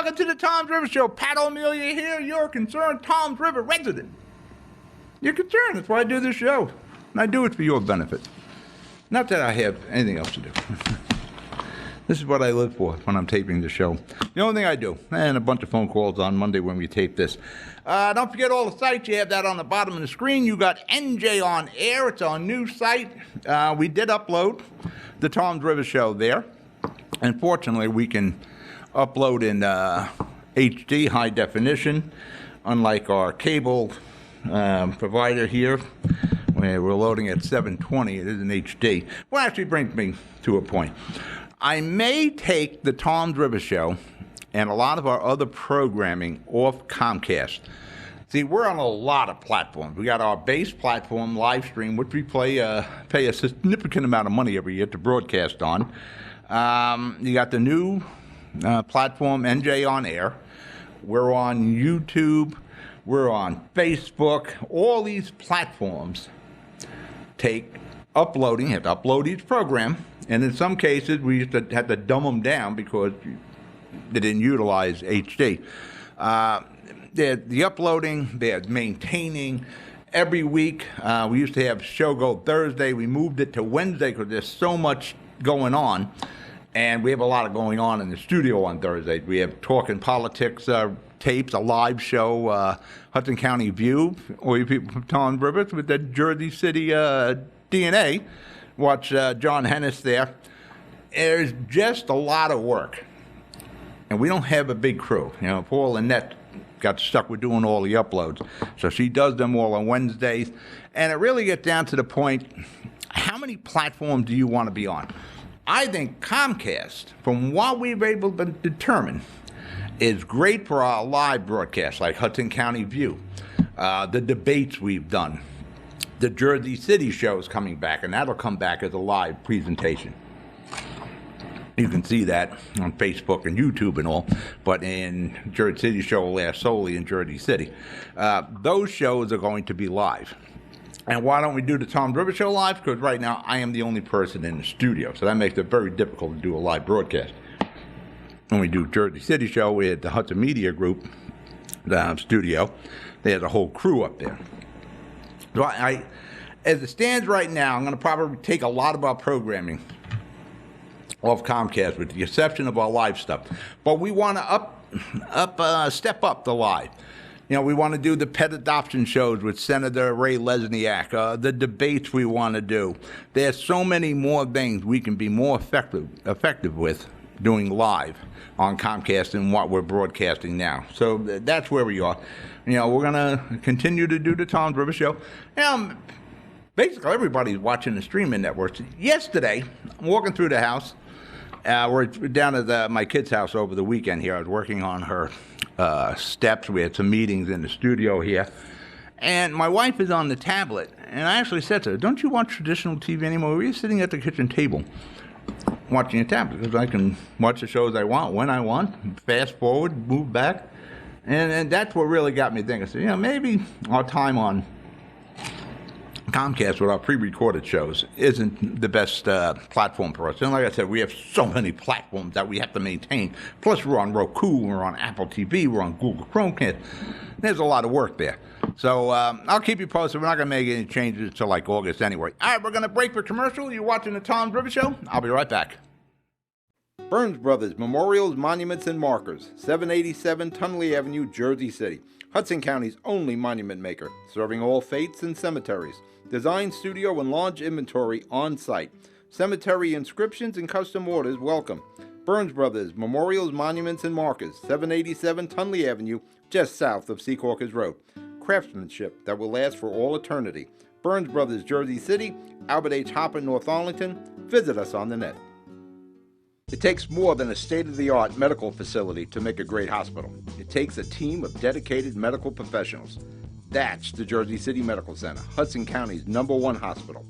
Welcome to the Toms River Show. Pat O'Melia here, your concerned Toms River resident. You're concerned. That's why I do this show. And I do it for your benefit. Not that I have anything else to do. This is what I live for when I'm taping the show. The only thing I do, and a bunch of phone calls on Monday when we tape this. Don't forget all the sites. You have that on the bottom of the screen. You got NJ on Air. It's our new site. We did upload the Toms River Show there. Unfortunately, we can upload in HD, high definition, unlike our cable provider here, where we're loading at 720. It is in HD. Well, actually brings me to a point. I may take the Toms River Show and a lot of our other programming off Comcast. See, we're on a lot of platforms. We got our base platform, live stream, which we pay a significant amount of money every year to broadcast on. You got the new platform, NJ On Air. We're on YouTube. We're on Facebook. All these platforms take uploading. You have to upload each program. And in some cases, we used to have to dumb them down because they didn't utilize HD. The uploading, they're maintaining every week. We used to have show go Thursday. We moved it to Wednesday because there's so much going on. And we have a lot of going on in the studio on Thursdays. We have Talking Politics tapes, a live show, Hudson County View, all you people from Toms River with the Jersey City DNA. Watch John Hennis there. There's just a lot of work. And we don't have a big crew. You know, poor Lynette got stuck with doing all the uploads. So she does them all on Wednesdays. And it really gets down to the point, how many platforms do you want to be on? I think Comcast, from what we've able to determine, is great for our live broadcasts, like Hudson County View, the debates we've done. The Jersey City show is coming back, and that'll come back as a live presentation. You can see that on Facebook and YouTube and all, but in Jersey City show will last solely in Jersey City. Those shows are going to be live. And why don't we do the Toms River Show live? Because right now I am the only person in the studio, so that makes it very difficult to do a live broadcast. When we do Jersey City show, we had the Hudson Media Group, the studio. They had a whole crew up there. So as it stands right now, I'm going to probably take a lot of our programming off Comcast, with the exception of our live stuff. But we want to step up the live. You know, we want to do the pet adoption shows with Senator Ray Lesniak, the debates we want to do. There's so many more things we can be more effective with doing live on Comcast than what we're broadcasting now. So that's where we are. You know, we're going to continue to do the Toms River Show. Basically, everybody's watching the streaming networks. Yesterday, I'm walking through the house. We're down at my kid's house over the weekend here. I was working on her steps. We had some meetings in the studio here. And my wife is on the tablet. And I actually said to her, don't you watch traditional TV anymore? We're sitting at the kitchen table watching a tablet because I can watch the shows I want, when I want, fast forward, move back. And that's what really got me thinking. So, you know, maybe our time on Comcast with our pre-recorded shows isn't the best platform for us. And like I said, we have so many platforms that we have to maintain. Plus, we're on Roku, we're on Apple TV, we're on Google Chromecast. There's a lot of work there. So I'll keep you posted. We're not going to make any changes until like August anyway. All right, we're going to break for commercial. You're watching the Toms River Show. I'll be right back. Burns Brothers Memorials, Monuments, and Markers, 787 Tunley Avenue, Jersey City. Hudson County's only monument maker, serving all faiths and cemeteries. Design, studio, and launch inventory on site. Cemetery inscriptions and custom orders welcome. Burns Brothers Memorials, Monuments, and Markers, 787 Tunley Avenue, just south of Secaucus Road. Craftsmanship that will last for all eternity. Burns Brothers, Jersey City, Albert H. Hopper, North Arlington. Visit us on the net. It takes more than a state-of-the-art medical facility to make a great hospital. It takes a team of dedicated medical professionals. That's the Jersey City Medical Center, Hudson County's #1 hospital.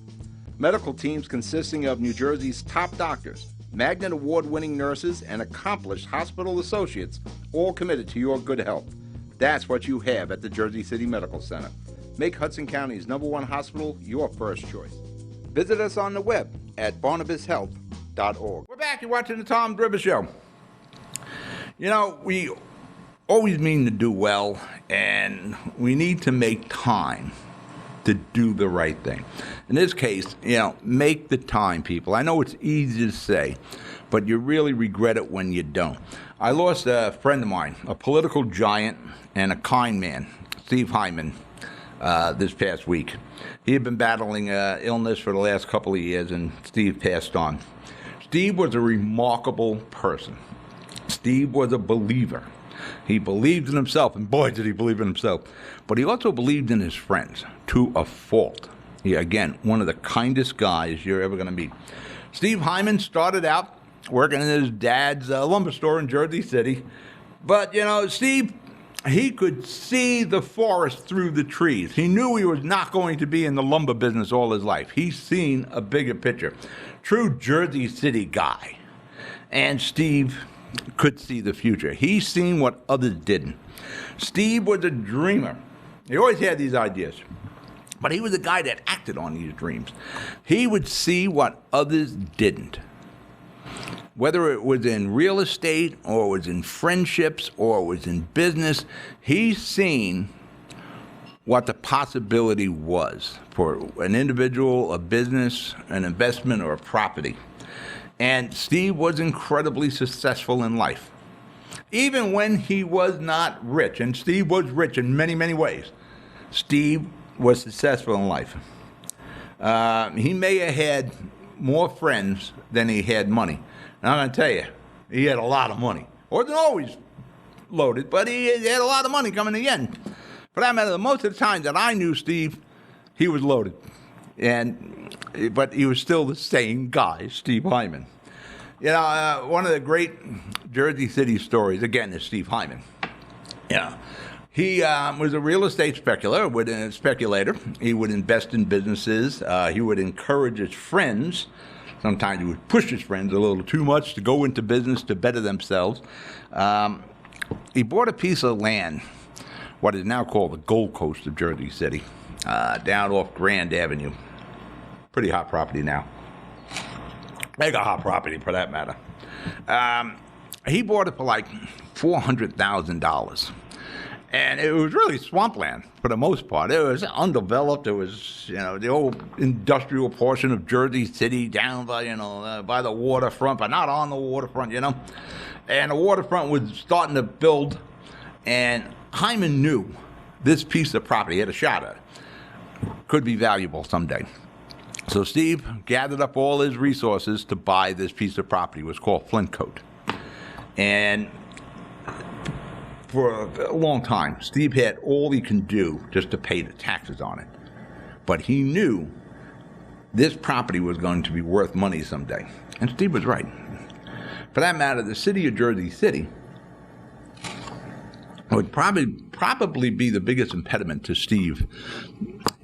Medical teams consisting of New Jersey's top doctors, Magnet Award-winning nurses, and accomplished hospital associates, all committed to your good health. That's what you have at the Jersey City Medical Center. Make Hudson County's #1 hospital your first choice. Visit us on the web at barnabashealth.org. We're back. You're watching the Toms River Show. We always mean to do well, and we need to make time to do the right thing. In this case, make the time, people. I know it's easy to say, but you really regret it when you don't. I lost a friend of mine, a political giant and a kind man, Steve Hyman, this past week. He had been battling illness for the last couple of years, and Steve passed on. Steve was a remarkable person. Steve was a believer. He believed in himself, and boy, did he believe in himself. But he also believed in his friends to a fault. He, again, one of the kindest guys you're ever going to meet. Steve Hyman started out working in his dad's lumber store in Jersey City. But, Steve, he could see the forest through the trees. He knew he was not going to be in the lumber business all his life. He's seen a bigger picture. True Jersey City guy. And Steve could see the future. He's seen what others didn't. Steve was a dreamer. He always had these ideas. But he was a guy that acted on these dreams. He would see what others didn't. Whether it was in real estate or it was in friendships or it was in business, he's seen what the possibility was for an individual, a business, an investment, or a property. And Steve was incredibly successful in life. Even when he was not rich, and Steve was rich in many, many ways, Steve was successful in life. He may have had more friends than he had money. And I'm going to tell you, he had a lot of money. Wasn't always loaded, but he had a lot of money coming in. For that matter, most of the time that I knew Steve, he was loaded. But he was still the same guy, Steve Hyman. One of the great Jersey City stories, again, is Steve Hyman. He was a real estate speculator. He would invest in businesses. He would encourage his friends. Sometimes he would push his friends a little too much to go into business to better themselves. He bought a piece of land, what is now called the Gold Coast of Jersey City, down off Grand Avenue. Pretty hot property now. Mega hot property, for that matter. He bought it for like $400,000. And it was really swampland for the most part. It was undeveloped. It was, the old industrial portion of Jersey City down by, by the waterfront, but not on the waterfront, And the waterfront was starting to build, and Hyman knew this piece of property, he had a shot at it, could be valuable someday. So Steve gathered up all his resources to buy this piece of property. It was called Flintcoat. And for a long time, Steve had all he can do just to pay the taxes on it. But he knew this property was going to be worth money someday. And Steve was right. For that matter, the city of Jersey City would probably be the biggest impediment to Steve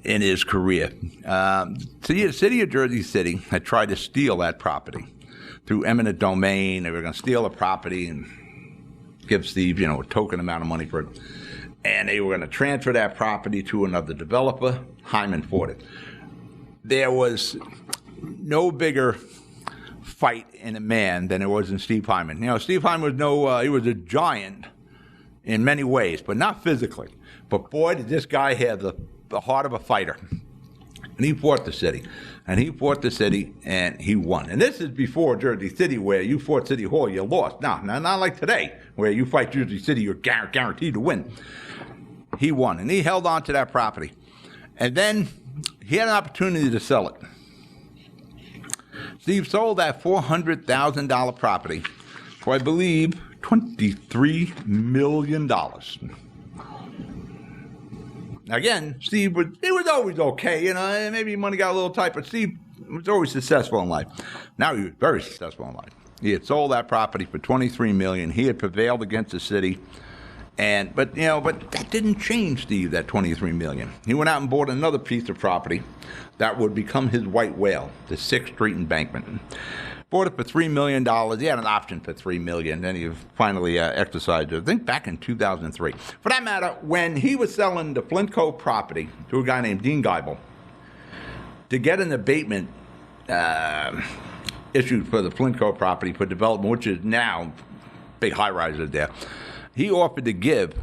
in his career. The city of Jersey City had tried to steal that property through eminent domain. They were going to steal the property and give Steve, a token amount of money for it. And they were going to transfer that property to another developer. Hyman fought it. There was no bigger fight in a man than there was in Steve Hyman. Steve Hyman was he was a giant in many ways, but not physically. But boy, did this guy have the heart of a fighter. And he fought the city. And he fought the city, and he won. And this is before Jersey City, where you fought City Hall, you lost. No, not like today, where you fight Jersey City, you're guaranteed to win. He won, and he held on to that property. And then he had an opportunity to sell it. Steve sold that $400,000 property for, I believe, $23 million. Again, Steve was always okay, maybe money got a little tight, but Steve was always successful in life. Now he was very successful in life. He had sold that property for $23 million. He had prevailed against the city, but that didn't change Steve, that $23 million. He went out and bought another piece of property that would become his white whale, the 6th Street embankment. Bought it for $3 million. He had an option for $3 million. Then he finally exercised it, I think back in 2003. For that matter, when he was selling the Flintcoat property to a guy named Dean Geibel to get an abatement issued for the Flintcoat property for development, which is now big high-riser there. He offered to give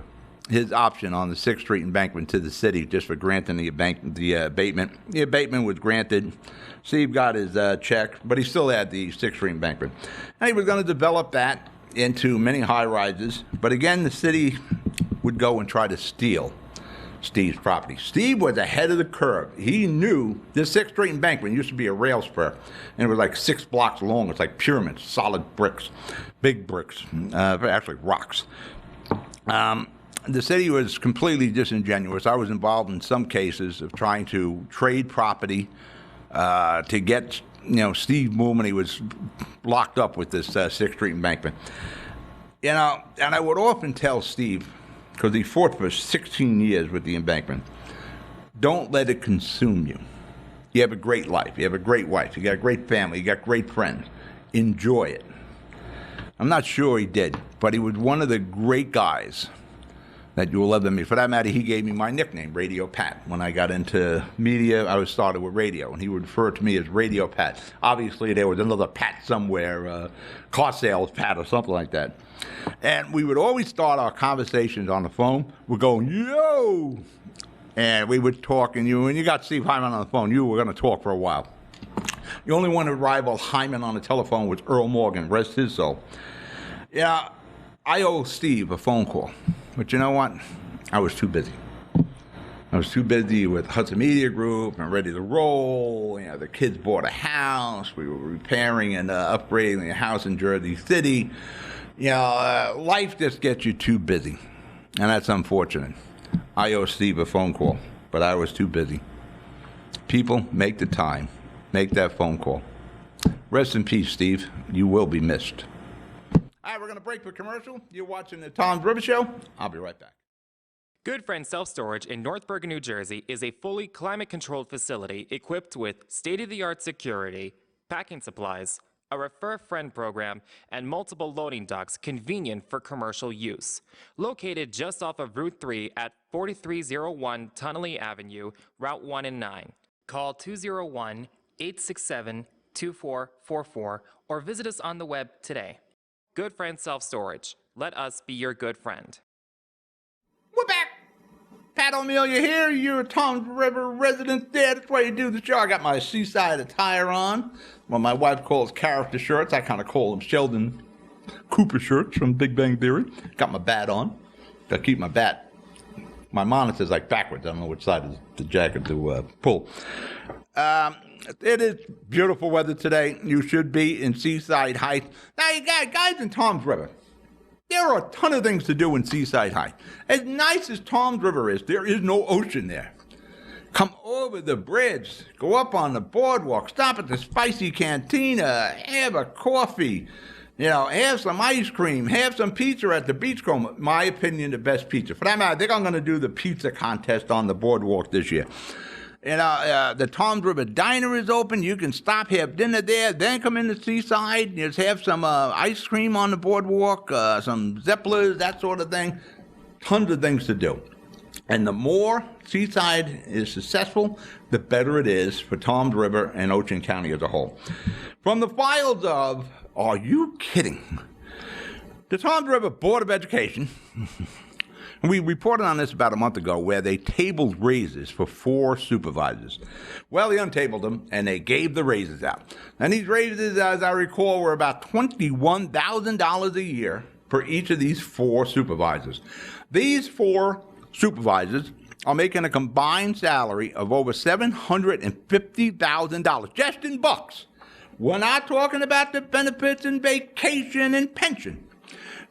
his option on the 6th Street embankment to the city just for granting the abatement. The abatement was granted. Steve got his check, but he still had the 6th Street embankment. And he was going to develop that into many high-rises. But again, the city would go and try to steal Steve's property. Steve was ahead of the curve. He knew this 6th Street embankment used to be a rail spur, and it was like 6 blocks long. It's like pyramids, solid bricks, big bricks, actually rocks. The city was completely disingenuous. I was involved in some cases of trying to trade property to get, Steve movement. He was locked up with this 6th Street embankment. And I would often tell Steve, because he fought for 16 years with the embankment, don't let it consume you. You have a great life. You have a great wife. You got a great family. You got great friends. Enjoy it. I'm not sure he did, but he was one of the great guys that you will ever meet. For that matter, he gave me my nickname, Radio Pat. When I got into media, I was started with radio, and he would refer to me as Radio Pat. Obviously, there was another Pat somewhere, car sales Pat or something like that. And we would always start our conversations on the phone. We're going, yo! And we would talk, and when you got Steve Hyman on the phone, you were going to talk for a while. The only one who rivaled Hyman on the telephone was Earl Morgan, rest his soul. Yeah, I owe Steve a phone call. But you know what? I was too busy. I was too busy with Hudson Media Group and ready to roll. The kids bought a house. We were repairing and upgrading the house in Jersey City. Life just gets you too busy. And that's unfortunate. I owe Steve a phone call, but I was too busy. People, make the time. Make that phone call. Rest in peace, Steve. You will be missed. All right, we're going to break for commercial. You're watching the Toms River Show. I'll be right back. Good Friend Self-Storage in North Bergen, New Jersey is a fully climate-controlled facility equipped with state-of-the-art security, packing supplies, a Refer Friend program, and multiple loading docks convenient for commercial use. Located just off of Route 3 at 4301 Tunnelly Avenue, Route 1 and 9. Call 201-867-2444 or visit us on the web today. Good Friend Self-Storage. Let us be your good friend. We're back. Pat O'Melia here. You're a Toms River resident there. That's why you do the show. I got my seaside attire on. What my wife calls character shirts. I kind of call them Sheldon Cooper shirts from Big Bang Theory. Got my bat on. Got to keep my bat. My monitor's like backwards. I don't know which side of the jacket to pull. It is beautiful weather today. You should be in Seaside Heights. Now, you got guys in Toms River. There are a ton of things to do in Seaside Heights. As nice as Toms River is, there is no ocean there. Come over the bridge, go up on the boardwalk, stop at the Spicy Cantina, have a coffee, have some ice cream, have some pizza at the Beachcomber. My opinion, the best pizza. For that matter, I think I'm going to do the pizza contest on the boardwalk this year. The Toms River Diner is open. You can stop, have dinner there, then come in the Seaside. Just have some ice cream on the boardwalk, some Zepplers, that sort of thing. Tons of things to do. And the more Seaside is successful, the better it is for Toms River and Ocean County as a whole. From the files of, are you kidding? The Toms River Board of Education... We reported on this about a month ago where they tabled raises for 4 supervisors. Well, they untabled them, and they gave the raises out. And these raises, as I recall, were about $21,000 a year for each of these 4 supervisors. These 4 supervisors are making a combined salary of over $750,000, just in bucks. We're not talking about the benefits and vacation and pension.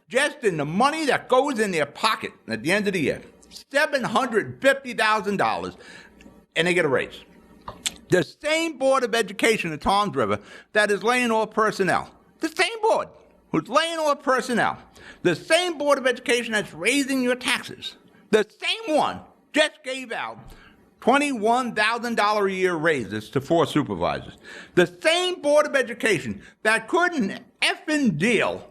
Just in the money that goes in their pocket at the end of the year, $750,000, and they get a raise. The same Board of Education at Toms River that is laying off personnel, the same board who's laying off personnel, the same Board of Education that's raising your taxes, the same one just gave out $21,000 a year raises to 4 supervisors. The same Board of Education that couldn't effing deal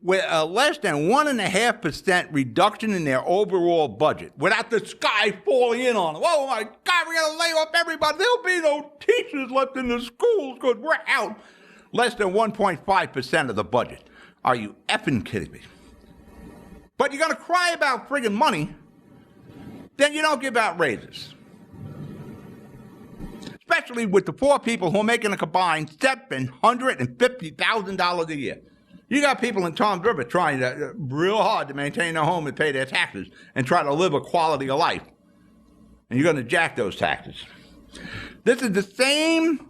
with a less than 1.5% reduction in their overall budget without the sky falling in on them. Oh my God, we got to lay off everybody. There'll be no teachers left in the schools because we're out. Less than 1.5% of the budget. Are you effing kidding me? But you're going to cry about friggin' money, then you don't give out raises. Especially with the four people who are making a combined $750,000 a year. You got people in Toms River trying real hard to maintain their home and pay their taxes and try to live a quality of life. And you're going to jack those taxes. This is the same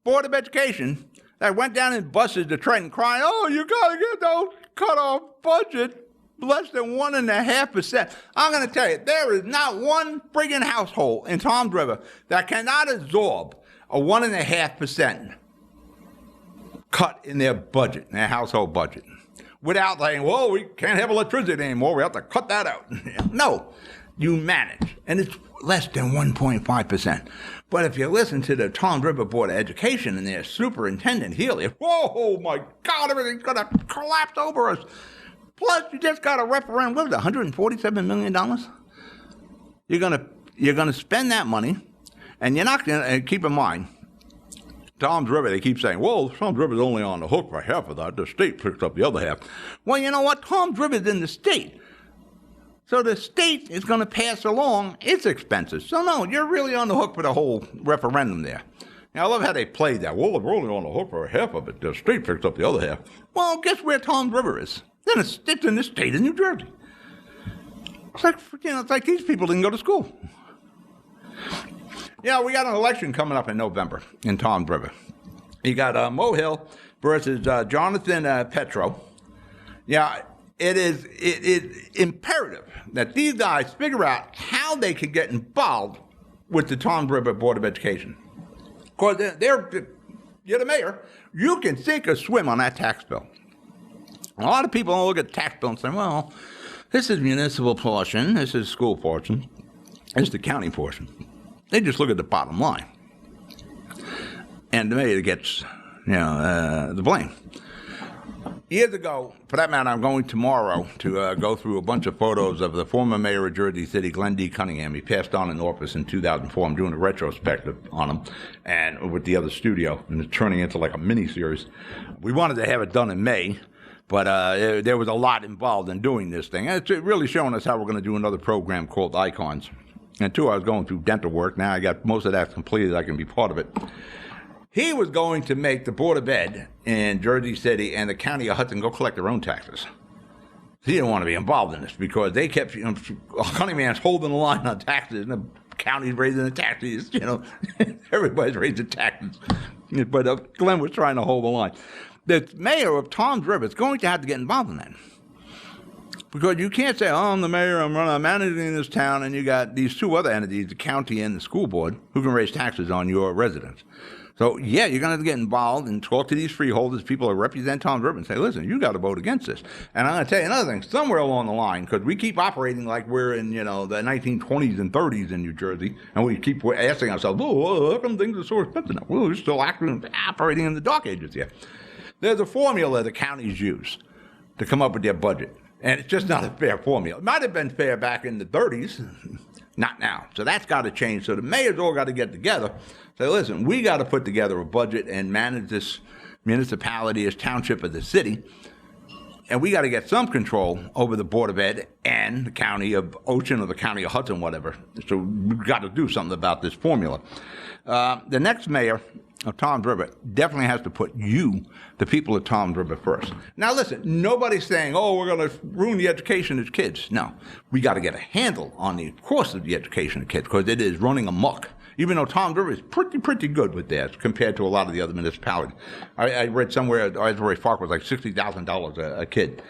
Board of Education that went down and busted the Trenton crying, oh, you got to get those cut off budget less than 1.5%. I'm going to tell you, there is not one friggin' household in Toms River that cannot absorb a 1.5% cut in their budget, in their household budget, without saying, well, we can't have electricity anymore, we have to cut that out. No, you manage, and it's less than 1.5%. But if you listen to the Toms River Board of Education and their superintendent Healy, whoa, my God, everything's going to collapse over us. Plus, you just got a referendum, what is it, $147 million? You're gonna spend that money, and you're not going to, keep in mind, Toms River, they keep saying, well, Toms River's only on the hook for half of that. The state picks up the other half. Well, you know what? Toms River's in the state. So the state is going to pass along its expenses. So, no, you're really on the hook for the whole referendum there. Now, I love how they played that. Well, we're only on the hook for half of it. The state picks up the other half. Well, guess where Toms River is? Then it's in the state of New Jersey. It's like these people didn't go to school. Yeah, we got an election coming up in November in Toms River. You got Mo Hill versus Jonathan Petro. Yeah, it is imperative that these guys figure out how they can get involved with the Toms River Board of Education. Because you're the mayor. You can sink or swim on that tax bill. A lot of people look at the tax bill and say, well, this is municipal portion, this is school portion, this is the county portion. They just look at the bottom line. And the mayor gets, the blame. Years ago, for that matter, I'm going tomorrow to go through a bunch of photos of the former mayor of Jersey City, Glenn D. Cunningham. He passed on in office in 2004. I'm doing a retrospective on him, and with the other studio, and it's turning into like a mini-series. We wanted to have it done in May, but there was a lot involved in doing this thing. And it's really showing us how we're going to do another program called Icons. And two, I was going through dental work. Now I got most of that completed. I can be part of it. He was going to make the Board of Ed in Jersey City and the County of Hudson go collect their own taxes. He didn't want to be involved in this because they kept, Cunningham's holding the line on taxes and the county's raising the taxes, everybody's raising taxes. But Glenn was trying to hold the line. The mayor of Toms River is going to have to get involved in that. Because you can't say, oh, I'm the mayor, I'm managing this town, and you got these two other entities, the county and the school board, who can raise taxes on your residents. So, yeah, you're going to have to get involved and talk to these freeholders, people that represent Toms River, and say, listen, you got to vote against this. And I'm going to tell you another thing, somewhere along the line, because we keep operating like we're in, the 1920s and 30s in New Jersey, and we keep asking ourselves, oh, how come things are so expensive now? Well, we're still operating in the dark ages here. There's a formula the counties use to come up with their budget. And it's just not a fair formula. It might have been fair back in the 30s, not now. So that's got to change. So the mayors all got to get together. Say, listen, we got to put together a budget and manage this municipality, this township of the city. And we got to get some control over the Board of Ed and the county of Ocean or the county of Hudson, whatever. So we've got to do something about this formula. The next mayor of Toms River definitely has to put the people of Toms River, first. Now listen, nobody's saying, oh, we're going to ruin the education of kids. No, we got to get a handle on the course of the education of kids because it is running amok. Even though Toms River is pretty good with that compared to a lot of the other municipalities. I read somewhere Asbury Park was like $60,000 a kid.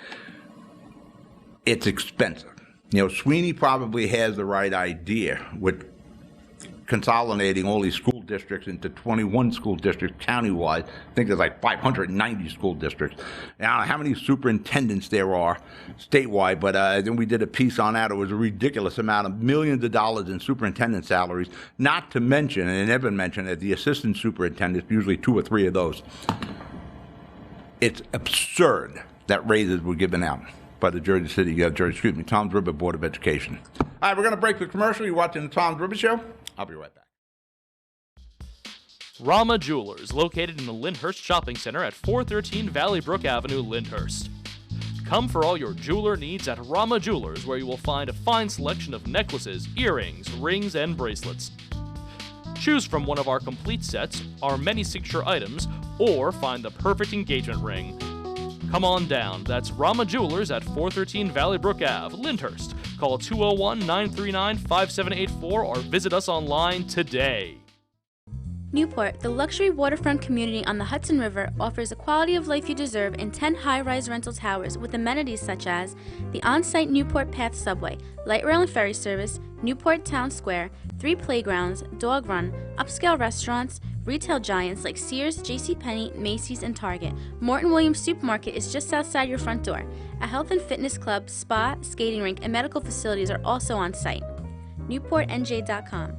It's expensive. Sweeney probably has the right idea with consolidating all these school districts into 21 school districts countywide. I think there's like 590 school districts. I don't know how many superintendents there are statewide, but then we did a piece on that. It was a ridiculous amount of millions of dollars in superintendent salaries, not to mention, and Evan mentioned it, the assistant superintendents, usually 2 or 3 of those. It's absurd that raises were given out by the Toms River Board of Education. All right, we're going to break the commercial. You're watching the Toms River Show. I'll be right back. Rama Jewelers, located in the Lyndhurst Shopping Center at 413 Valley Brook Avenue, Lyndhurst. Come for all your jeweler needs at Rama Jewelers, where you will find a fine selection of necklaces, earrings, rings, and bracelets. Choose from one of our complete sets, our many signature items, or find the perfect engagement ring. Come on down. That's Rama Jewelers at 413 Valley Brook Ave, Lyndhurst. Call 201-939-5784 or visit us online today. Newport, the luxury waterfront community on the Hudson River, offers the quality of life you deserve in 10 high-rise rental towers with amenities such as the on-site Newport Path subway, light rail and ferry service, Newport Town Square, 3 playgrounds, dog run, upscale restaurants, retail giants like Sears, JCPenney, Macy's, and Target. Morton Williams Supermarket is just outside your front door. A health and fitness club, spa, skating rink, and medical facilities are also on site. NewportNJ.com.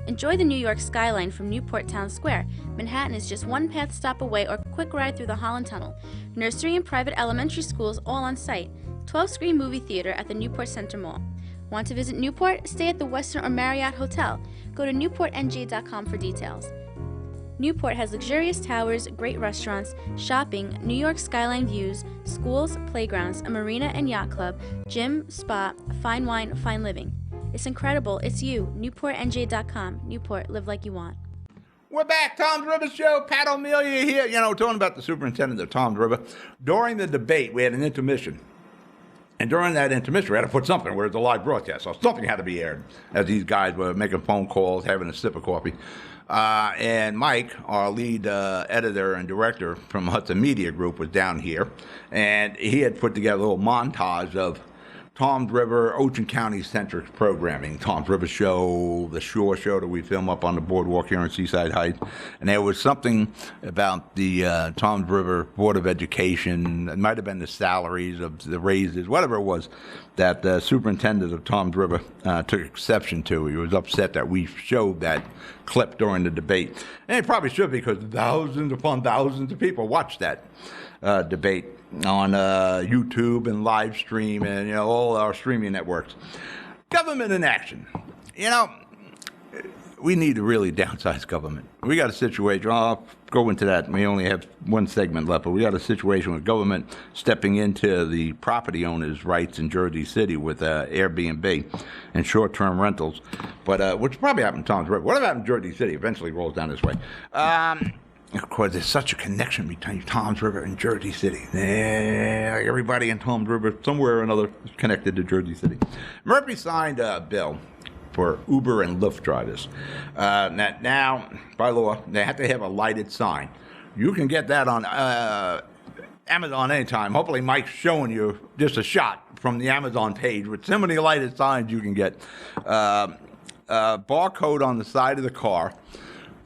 Enjoy the New York skyline from Newport Town Square. Manhattan is just one path stop away or quick ride through the Holland Tunnel. Nursery and private elementary schools all on site. 12-screen movie theater at the Newport Center Mall. Want to visit Newport? Stay at the Westin or Marriott Hotel. Go to NewportNJ.com for details. Newport has luxurious towers, great restaurants, shopping, New York skyline views, schools, playgrounds, a marina and yacht club, gym, spa, fine wine, fine living. It's incredible. It's you. NewportNJ.com. Newport, live like you want. We're back. Toms River Show. Pat O'Melia here. You know, talking about the superintendent of Toms River. During the debate, we had an intermission. And during that intermission, we had to put something where it's a live broadcast. So something had to be aired as these guys were making phone calls, having a sip of coffee. And Mike, our lead editor and director from Hudson Media Group, was down here. And he had put together a little montage of Toms River, Ocean County-centric programming. Toms River Show, the Shore Show that we film up on the boardwalk here in Seaside Heights. And there was something about the Toms River Board of Education. It might have been the salaries of the raises, whatever it was, that the superintendent of Toms River took exception to. He was upset that we showed that clip during the debate. And it probably should, because thousands upon thousands of people watched that debate on YouTube and live stream and, you know, all our streaming networks. Government in action. You know, we need to really downsize government. We got a situation, I'll go into that. We only have one segment left, but we got a situation with government stepping into the property owners' rights in Jersey City with Airbnb and short-term rentals, but which probably happened in Toms River. What happened in Jersey City eventually rolls down this way. Of course, there's such a connection between Toms River and Jersey City. Like everybody in Toms River, somewhere or another, is connected to Jersey City. Murphy signed a bill for Uber and Lyft drivers. Now, by law, they have to have a lighted sign. You can get that on Amazon anytime. Hopefully Mike's showing you just a shot from the Amazon page with so many lighted signs you can get. Barcode on the side of the car,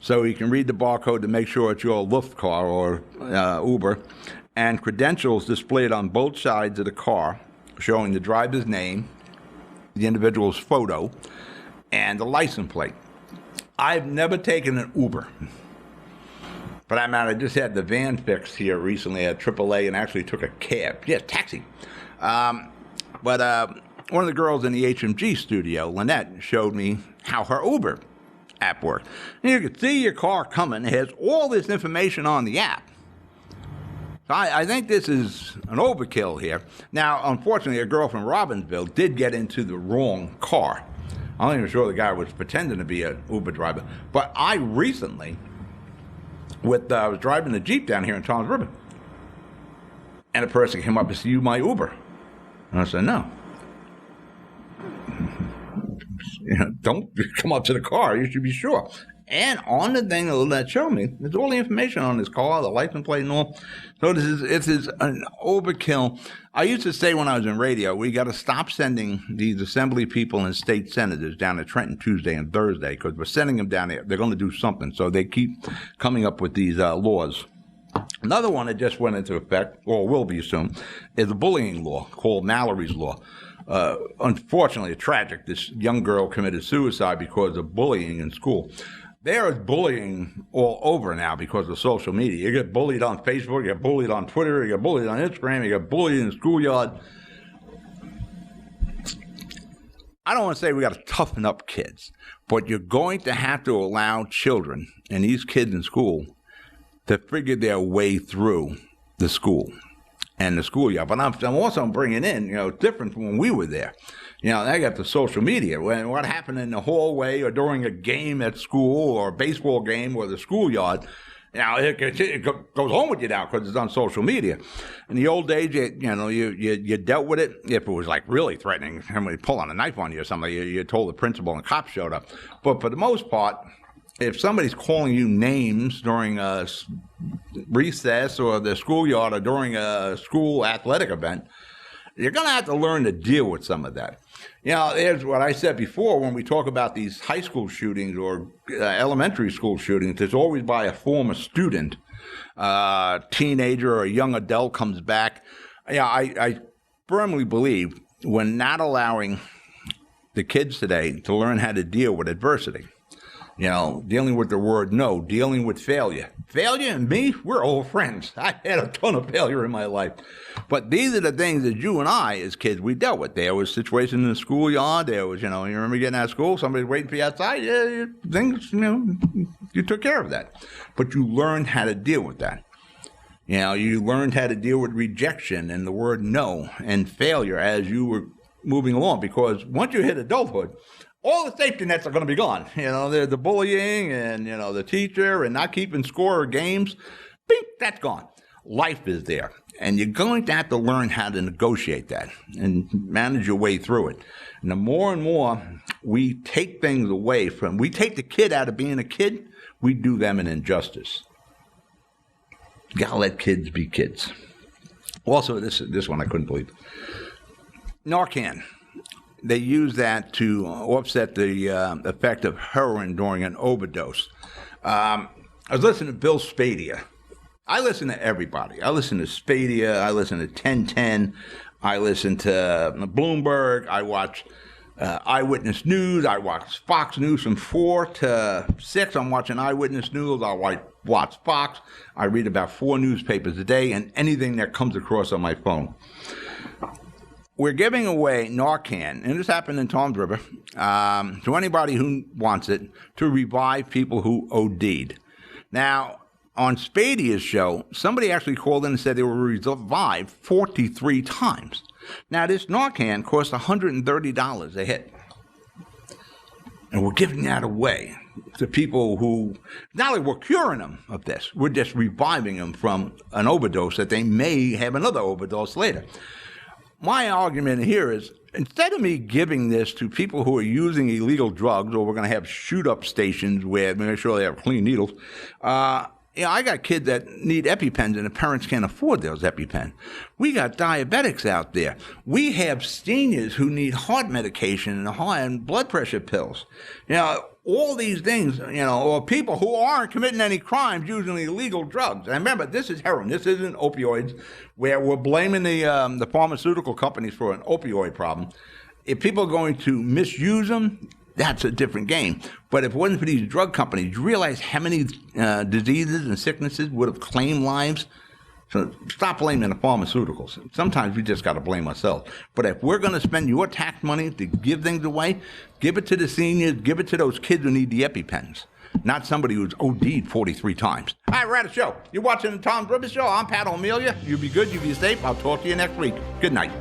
so you can read the barcode to make sure it's your Lyft car or Uber, and credentials displayed on both sides of the car showing the driver's name, the individual's photo, and the license plate. I've never taken an Uber. For that matter, I just had the van fixed here recently at AAA and actually took a cab. Yeah, taxi. But one of the girls in the HMG studio, Lynette, showed me how her Uber app works. And you can see your car coming. It has all this information on the app. So I think this is an overkill here. Now, unfortunately, a girl from Robbinsville did get into the wrong car. I'm not even sure the guy was pretending to be an Uber driver. But I recently, I was driving the Jeep down here in Toms River, and a person came up and said, "You my Uber?" And I said, "No." You know, don't come up to the car. You should be sure. And on the thing that showed me, there's all the information on this car, the license plate and all. So this is an overkill. I used to say when I was in radio, we got to stop sending these assembly people and state senators down to Trenton Tuesday and Thursday, because we're sending them down there. They're going to do something. So they keep coming up with these laws. Another one that just went into effect, or will be soon, is a bullying law called Mallory's Law. Unfortunately, tragic. This young girl committed suicide because of bullying in school. There is bullying all over now because of social media. You get bullied on Facebook, you get bullied on Twitter, you get bullied on Instagram, you get bullied in the schoolyard. I don't want to say we got to toughen up kids, but you're going to have to allow children and these kids in school to figure their way through the school and the schoolyard. But I'm also bringing in, different from when we were there. I got the social media. When what happened in the hallway or during a game at school or a baseball game or the schoolyard, it goes home with you now because it's on social media. In the old days, you dealt with it if it was like really threatening, somebody pulling a knife on you or something. You told the principal and the cops showed up. But for the most part, if somebody's calling you names during a recess or the schoolyard or during a school athletic event, you're going to have to learn to deal with some of that. There's what I said before when we talk about these high school shootings or elementary school shootings, it's always by a former student, teenager or a young adult comes back. I firmly believe we're not allowing the kids today to learn how to deal with adversity. Dealing with the word no, dealing with failure. Failure and me, we're old friends. I had a ton of failure in my life. But these are the things that you and I, as kids, we dealt with. There was situations in the schoolyard. There was, you remember getting out of school, somebody's waiting for you outside. Yeah, things, you took care of that. But you learned how to deal with that. You learned how to deal with rejection and the word no and failure as you were moving along. Because once you hit adulthood, all the safety nets are going to be gone. The bullying and, the teacher and not keeping score of games, bing, that's gone. Life is there. And you're going to have to learn how to negotiate that and manage your way through it. And the more and more we take things away we take the kid out of being a kid, we do them an injustice. You got to let kids be kids. Also, this one I couldn't believe. Narcan. They use that to offset the effect of heroin during an overdose. I was listening to Bill Spadia. I listen to everybody. I listen to Spadia. I listen to 1010. I listen to Bloomberg. I watch Eyewitness News. I watch Fox News from 4 to 6. I'm watching Eyewitness News. I watch Fox. I read about 4 newspapers a day and anything that comes across on my phone. We're giving away Narcan, and this happened in Toms River, to anybody who wants it, to revive people who OD'd. Now, on Spadia's show, somebody actually called in and said they were revived 43 times. Now, this Narcan costs $130 a hit. And we're giving that away to people who, not only we're curing them of this, we're just reviving them from an overdose that they may have another overdose later. My argument here is, instead of me giving this to people who are using illegal drugs, or we're going to have shoot-up stations where make sure they have clean needles, I got kids that need EpiPens and the parents can't afford those EpiPens. We got diabetics out there. We have seniors who need heart medication and blood pressure pills. All these things, or people who aren't committing any crimes using illegal drugs. And remember, this is heroin. This isn't opioids, where we're blaming the pharmaceutical companies for an opioid problem. If people are going to misuse them, that's a different game. But if it wasn't for these drug companies, you realize how many diseases and sicknesses would have claimed lives? So stop blaming the pharmaceuticals. Sometimes we just got to blame ourselves. But if we're going to spend your tax money to give things away, give it to the seniors, give it to those kids who need the EpiPens, not somebody who's OD'd 43 times. All right, we're at a show. You're watching the Toms River Show. I'm Pat O'Melia. You be good, you be safe. I'll talk to you next week. Good night.